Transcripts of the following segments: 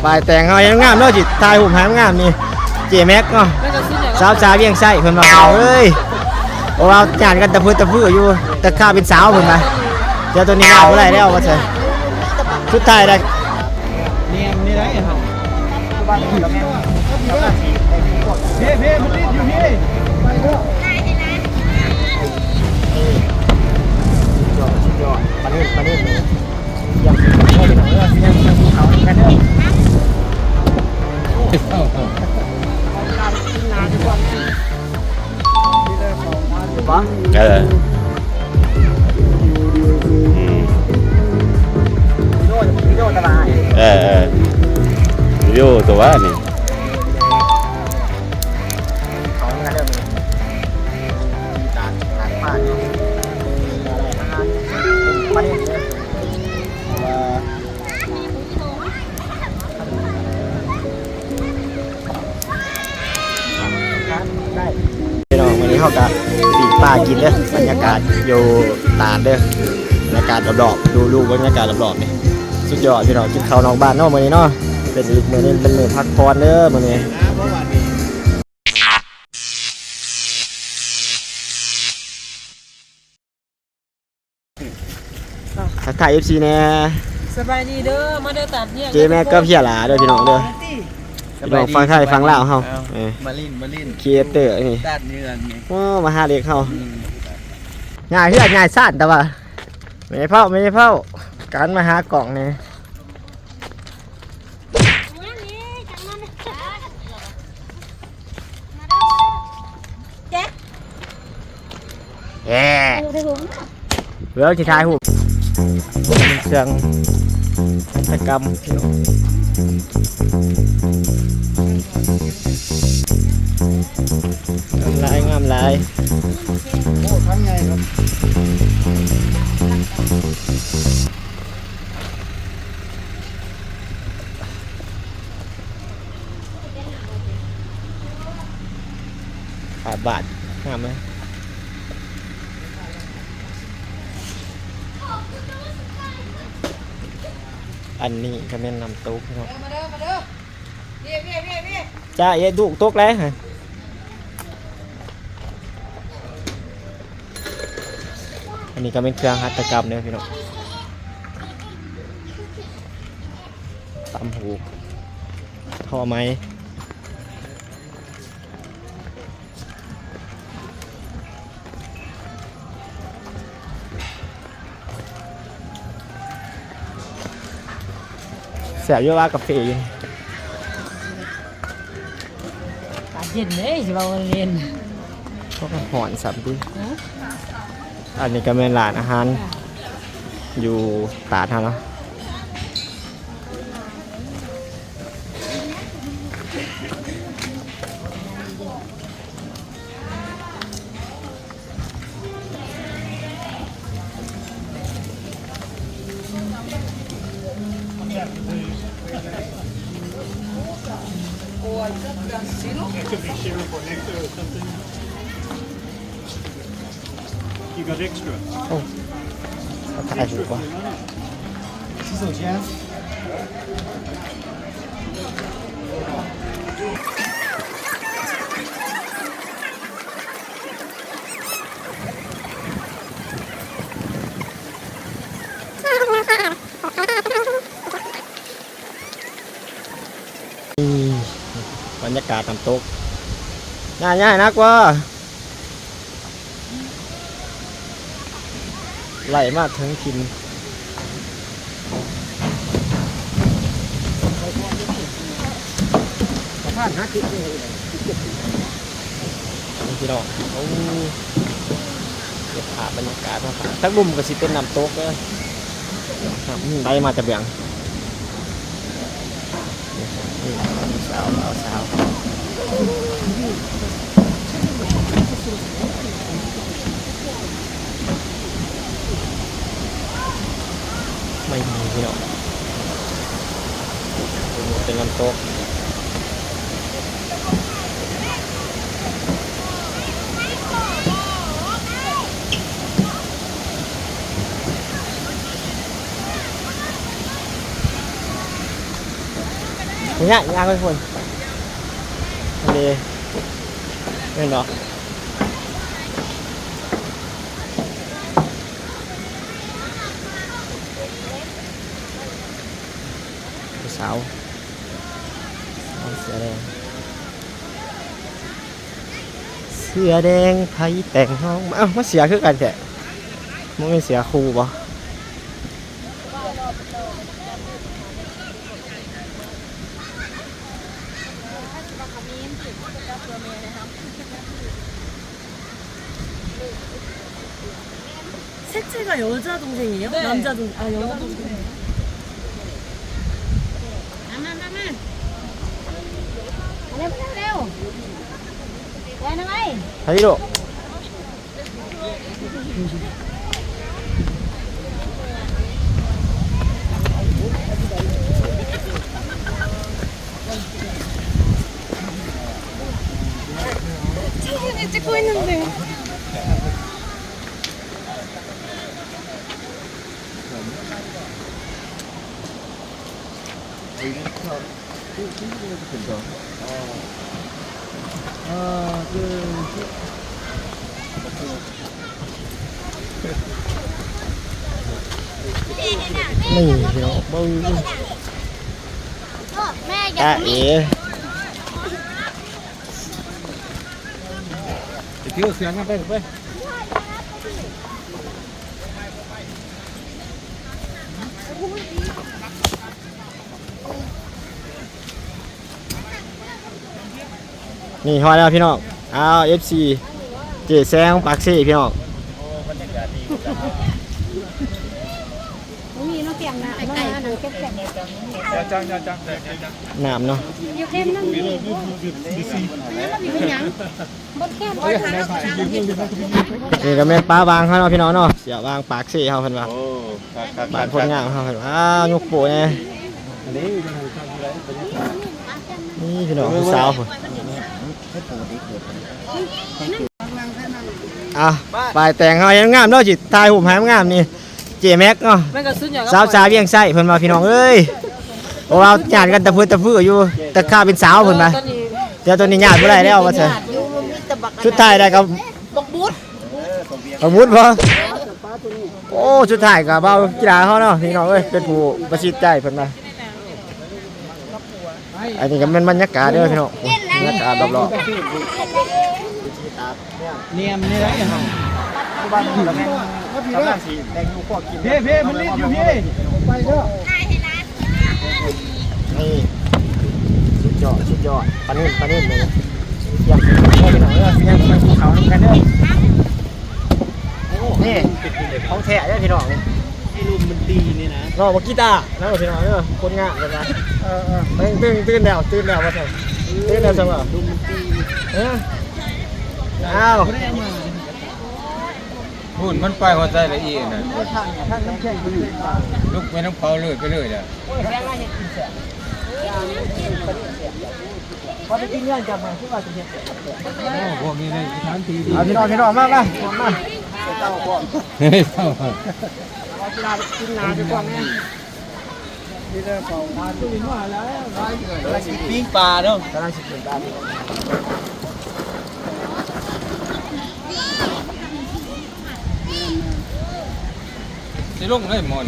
บายแต่งเขายังงามเนาะจิตทายหุ่มหางงามนี่เจแม็กเนาะสาวเวียงไส้เพิ่นมาเอ้ยโอ้เราจานกันตะพื้อยู่แต่ข้าเป็นสาวเพิ่นมาเจ้าตัวนี้งามเท่าไหร่แล้วว่าเถอะสุดท้ายได้เนี่ยนี่ได้เหรอเพ่มันรีบอยู่นี่ไปเถอะยอดมาเล่นยังไม่ได้หน่อยยังภูเขาแค่เด้อวิดีโอตลาดวิดีโอตัวว่านี่เขาเริ่มจานป้าอยู่มาเล่นเลยได้พี่น้องวันนี้เขากับปีกปลากินเด้อบรรยากาศอยู่ตาดเด้อบรรยากาศรอบๆดูลูกบรรยากาศรอบๆนี่สุดยอดพี่น้องกินข้าวนอกบ้านเนาะมื้อนี้เนาะเป็นอีกมื้อนึงเป็นมื้อพักผ่อนเด้อมื้อนี้ทักทาย FC แน่สบายดีเด้อมาเด้อตัดเนี่ยเจแม่ก็เพียหลาเด้อพี่น้องเด้อพี่น้องฟังไทยฟังลาวเฮามาลินครีเอเตอร์นี่ตัดเนื้อนี่โอ้มาหาเด็กเฮาง่ายคือง่ายสั้นแต่ว่าไม่ได้เฝ้าการมาหากล่องนี่เดี๋ยวจะถ่ายหูเครื่องกิจกรรมงามลายโอ้ทั้งไงครับบาทงามไหมอันนี้ก็เป็นน้ำตุ๊กเนาะจ้าเอ็ดดุตุ๊กแล้วฮะอันนี้ก็เป็นเครื่องหัตถกรรมเนี่ยพี่น้องตำหูท่อไม้แสบเยอะว่ากาแฟอยู่เย็นเลยเราเรียนก็หอนสับดิอันนี้ก็เป็นร้านอาหารอยู่ตาดเนาะYou got extra? โอ้ถ่ายถูกป่ะบรรยากาศน้ำตกง่ายนักว่าไหลมากทั้งทินพี่น้องโอ้เก็บภาพบรรยากาศมาฝากทั้งมุมก็สิเป็นน้ำตกเลยได้มาจะเบี่ยงสาวไม่มีพี่น้องเป็นน้ำตก เนี่ยยากทุกคนอันนี้เห็นเหรอสาวเสือแดงเสือแดงไผแต่งห้องเอ้ามาเสียคือกันแท้มันไม่เสียครูบ่셋째가여자동생이에요? 네. 남자동 아 여자동생. thấy độ 사진을 찍고 있는데. mình thì nó bông à ế thiếu xuyên ngay đây đây นี่ฮอดแล้วพี่น้องเอา FC เจแซงปากซี่พี่น้อง มีน้องเตียงนะไก่หนังเก็บแซ่บ จัง น้ำเนาะ อยู่เข้มนั่นนี่นั่นเราอยู่เป็นหยังบนแก้มบนขาเรา นี่ก็แม่นป้าวางเขาเนาะพี่น้องเนาะเสียวางปากซี่เขาเพิ่นว่า โอ้ครับ บ้านคนงามเขาเพิ่นว่าอ้าวยกโปะเนี่ยนี่พี่น้องผู้สาวพุ่นอ่ะปลายแต่งเขายังงามเนาะจิถ่ายรูปให้มันงามนี่เจแม็กเนาะ 맨가 쓰냐? สาวสาวเวียงไส้เพิ่นว่าพี่น้องเอ้ยเพราะว่าญาติกันตะพื้นตะพื้อยู่แต่ข้าเป็นสาวเพิ่นว่าเดี๋ยวตัวนี้ญาติบ่ได้แล้วว่าซั่นชุดไทยได้กับบักบุดบ่โอ้ชุดไทยก็เบากีฬาเฮาเนาะพี่น้องเอ้ยเป็นผู้ประสิทธิ์ใจเพิ่นว่าอันนี้ก็เป็นบรรยากาศเด้อพี่น้องบรรยากาศรอบๆ เนียมนี่ไรฮะ บ้านนี่แม่กำลังสิแดงอยู่พวกกิน เพ่มันลิ้นอยู่พี่ ไปเด้อนี่สุดยอดปลานิ่มเลยอยากกินเด้อพี่น้องเด้อยังไปภูเขานำกันเด้อนี่ของแท้เด้อพี่น้องนี่ ที่ลุมมันดีนี่นะ น้องบ่กีตาร์นะพี่น้องเด้อคนงามเลยนะตื่นแล้วว่าซั่นตื่นแล้วจังว่าลุมมันตีอ้าว หุ่นมันไปหัวใจละเอียดนะลุกไปน้ำเผาเลยไปเลยอ่ะ พอไปกินเรื่องจับมาคือว่าจะเฮ็ด พวกนี้เลยทานทีดี เอาพี่น้องมาเจ้าก่อน เฮ้ยเท่า เอากีฬากินนาไปก่อนแม่ที่เด้อเป่าทานตู้มาแล้วปิ้งปลาเด้อกำลังสิกินปลาสิลงเลยมอน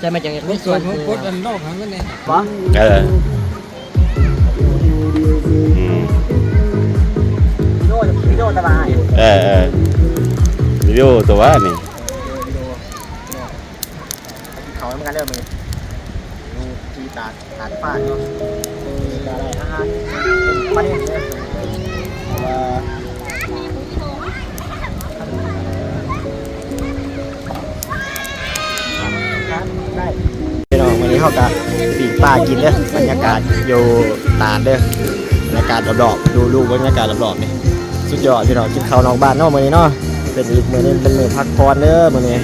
จะมาจากไหน ส่วนของกดอันนอกหางกันเนี่ย บ่ วิดีโอตลาด วิดีโอตัวว่านี่ เขาเหมือนกันเด้อมึงดูทีตาฟาดเนาะมีอะไรอาหารประเด็นเลยได้พี่น้องวันนี้เขากับปีกปลากินเด้อบรรยากาศอยู่ตาดเด้อบรรยากาศรอบๆดูบรรยากาศรอบๆนี่สุดยอดพี่น้องกินข้าวนอกบ้านเนาะมื้อนี้เนาะเป็นอีกมื้อนึงเป็นมื้อพักผ่อนเด้อมื้อนี้